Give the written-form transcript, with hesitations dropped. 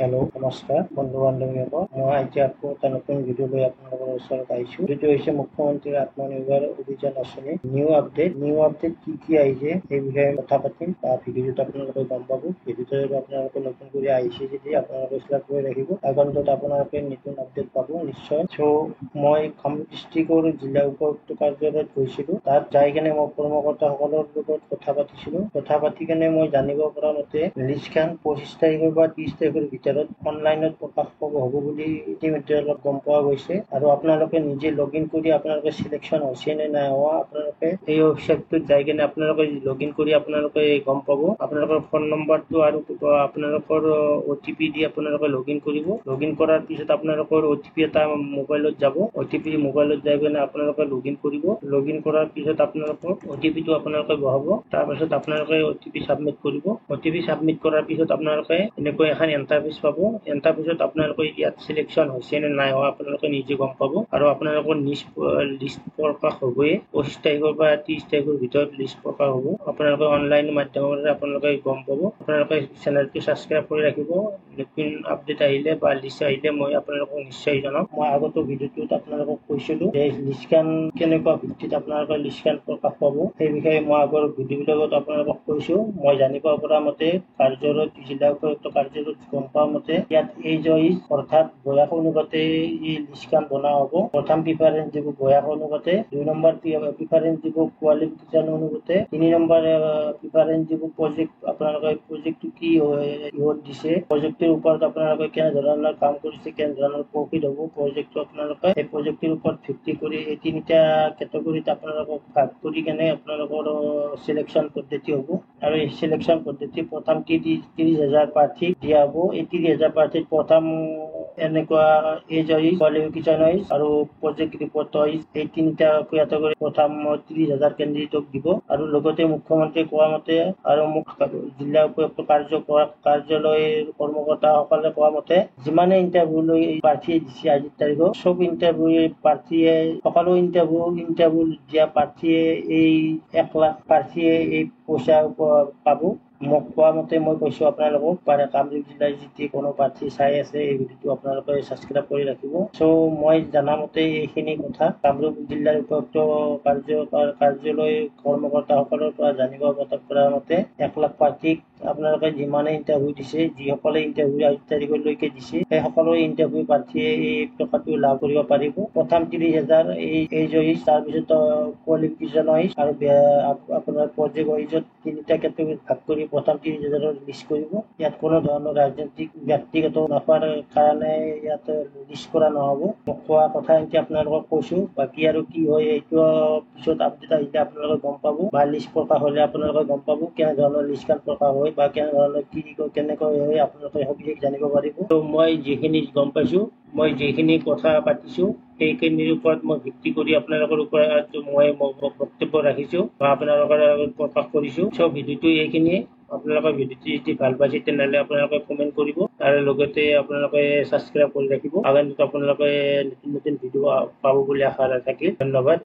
Hello नमस्कार बंधु बान्धवीসকল মই আজি আকৌ এটা নতুন ভিডিঅ' লৈ আপোনালোকৰ ওচৰত আহিছোঁ। ভিডিঅ' হৈছে মুখ্যমন্ত্ৰীৰ আত্মনিৰ্ভৰ অভিযান আঁচনি নিউ আপডেট কি আহিছে সেই বিষয়ে কথা পাতিম। ভিডিঅ'টো আপোনালোকে গম পাব। ভিডিঅ'টো আপোনালোকে নতুন কৰি আহিছে যদি আপোনালোকে সিলেক্ট কৰি ৰাখিব। আগন্তত আপোনালোকে নতুন আপডেট পাব নিশ্চয়। মই কামৰূপ ডিষ্ট্ৰিক্টৰ জিলা উপায়ুক্ত কাৰ্যালয়ত গৈছিলোঁ। তাত যাই কেনে মই কৰ্মকৰ্তাসকলৰ লগত কথা পাতিছিলোঁ। কথা পাতি কেনে মই জানিব পৰা মতে লিষ্টখন 25 তাৰিখৰ পৰা 30 তাৰিখৰ ভিতৰত অনলাইনত প্ৰকাশ পাব হ'ব বুলি ইতিমধ্যে অলপ গম পোৱা গৈছে। আৰু আপোনালোকে নিজে লগইন কৰি আপোনালোকে চিলেকশ্যন হৈছে নে নাই হোৱা আপোনালোকে এই ৱেবছাইটটোত যাই কেনে আপোনালোকে লগইন কৰি আপোনালোকে গম পাব। আপোনালোকৰ ফোন নম্বৰটো আৰু আপোনালোকৰ OTP দি আপোনালোকে লগইন কৰিব। লগইন কৰাৰ পিছত আপোনালোকৰ OTP এটা মোবাইলত যাব। OTP মোবাইলত যাই কেনে আপোনালোকে লগইন কৰিব। লগইন কৰাৰ পিছত আপোনালোকৰ OTPটো আপোনালোকে বহাব। তাৰপিছত আপোনালোকে OTP সাবমিট কৰিব। OTP সাবমিট কৰাৰ পিছত আপোনালোকে এনেকৈ এখন ইণ্টাৰফেচ পাব। ইণ্টাৰফেচত আপোনালোকে ইয়াত চিলেকশ্যন হৈছে নে নাই হোৱা আপোনালোকে নিজে গম পাব। আৰু আপোনালোকৰ লিষ্ট প্ৰকাশ হ'বই 25 তাৰিখৰ পৰা 30 তাৰিখৰ ভিতৰত লিষ্ট প্ৰকাশ হ'ব। আপোনালোকে অনলাইন মাধ্যমেৰে আপোনালোকে গম পাব। আপোনালোকে চেনেলটো ছাবস্ক্ৰাইব কৰি ৰাখিব। নতুন আপডেট আহিলে বা লিষ্ট আহিলে মই আপোনালোকক নিশ্চয় জনাম। মই আগতো ভিডিঅ'টোত আপোনালোকক কৈছিলোঁ যে লিষ্টখন কেনেকুৱা ভিত্তিত আপোনালোকে লিষ্টখন প্ৰকাশ পাব সেই বিষয়ে মই আগৰ ভিডিঅ'বিলাকত আপোনালোকক কৈছোঁ। মই জানিব পৰা মতে কাৰ্যালয়ত জিলা উপায়ুক্ত কাৰ্যালয়ত গম পোৱা মতে ইয়াত অৰ্থাৎ বয়স অনুপাতে এই লিষ্টখন বনোৱা হ'ব। প্ৰথম প্ৰিফাৰেঞ্চ দিব বয়স অনুপাতে, 2 নম্বৰ প্ৰিফাৰেঞ্চ দিব কোৱালিফিকেশ্যন অনুপাতে, 3 নম্বৰ প্ৰিফাৰেঞ্চ দিব আপোনালোকে প্ৰজেক্টটো কি কিহত দিছে, প্ৰজেক্টৰ ওপৰত আপোনালোকে কেনেধৰণৰ কাম কৰিছে, কেনেধৰণৰ প্ৰফিট হ'ব প্ৰজেক্টটো আপোনালোকে এই প্ৰজেক্টৰ ওপৰত ভিত্তি কৰি এই 3টা কেটেগৰীত আপোনালোকক ভাগ কৰি কেনে আপোনালোকৰ চিলেকশ্যন পদ্ধতি হ'ব। আৰু এই চিলেকশ্যন পদ্ধতি প্ৰথম 30,000 প্ৰাৰ্থীক দিয়া হ'ব। এই 30,000 প্ৰাৰ্থীত প্ৰথম এনেকুৱা এজ ৱাইজ, কোৱালিফিকেশ্যন ৱাইজ আৰু প্ৰজেক্ট ৰিপৰ্ট ৱাইজ এই 3টা কেটেগৰী প্ৰথম 30,000 কেণ্ডিডেটক দিব। আৰু লগতে মুখ্যমন্ত্ৰীয়ে কোৱা মতে আৰু জিলা উপায়ুক্ত কাৰ্যালয়ৰ কৰ্মকৰ্তাসকলে কোৱা মতে যিমানে ইণ্টাৰভিউ লৈ প্ৰাৰ্থীয়ে দিছে আজিৰ তাৰিখত চব ইণ্টাৰভিউ প্ৰাৰ্থীয়ে সকলো ইণ্টাৰভিউ দিয়া প্ৰাৰ্থীয়ে এই 1 লাখ প্ৰাৰ্থীয়ে এই পইচা পাব। মোক কোৱা মতে মই কৈছোঁ আপোনালোকক কামৰূপ জিলাৰ যদি কোনো প্ৰাৰ্থী চাই আছে এই ভিডিঅ'টো আপোনালোকে ছাবস্ক্ৰাইব কৰি ৰাখিব। মই জানামতে এইখিনি কথা কামৰূপ জিলাৰ উপায়ুক্ত কাৰ্যালয় কৰ্মকৰ্তাসকলৰ পৰা জানিব পৰা মতে 1 লাখ প্ৰাৰ্থীক আপোনালোকে যিমানে ইণ্টাৰভিউ দিছে, যিসকলে ইণ্টাৰভিউ আজি তাৰিখলৈকে দিছে সেই সকলো ইণ্টাৰভিউ প্ৰাৰ্থীয়ে এই টকাটো লাভ কৰিব পাৰিব। প্ৰথম 30,000 এজ ৱাইজ, তাৰপিছত কোৱালিফিকেশ্যন ৱাইজ আৰু আপোনাৰ প্ৰজেক্ট ৱাইজত 3টা কেটেগৰীত ভাগ কৰি প্ৰথম 30,000 লিষ্ট কৰিব। ইয়াত কোনো ধৰণৰ ৰাজনৈতিক ব্যক্তিগত মুনাফাৰ কাৰণে ইয়াত লিষ্ট কৰা নহ'ব। মই কোৱা কথা এতিয়া আপোনালোকক কৈছোঁ। বাকী আৰু কি হয় এইটো পিছত আপডেট আহিলে আপোনালোকে গম পাব বা লিষ্ট প্ৰকাশ হ'লে আপোনালোকে গম পাব কেনেধৰণৰ লিষ্টখন প্ৰকাশ হয় বা কেনেকৈ হয় আপোনালোকে সবিশেষ জানিব পাৰিব। মই যিখিনি গম পাইছোঁ, মই যিখিনি কথা পাতিছোঁ সেইখিনিৰ ওপৰত মই ভিত্তি কৰি আপোনালোকৰ ওপৰত মই বক্তব্য ৰাখিছোঁ বা আপোনালোকৰ আগত প্ৰকাশ কৰিছোঁ। ভিডিঅ'টো এইখিনিয়ে। আপোনালোকৰ ভিডিঅ'টো যদি ভাল পাইছে তেনেহ'লে আপোনালোকে কমেণ্ট কৰিব আৰু লগতে আপোনালোকে ছাবস্ক্ৰাইব কৰি ৰাখিব। আগন্তত আপোনালোকে নতুন ভিডিঅ' পাব বুলি আশা থাকিল। ধন্যবাদ।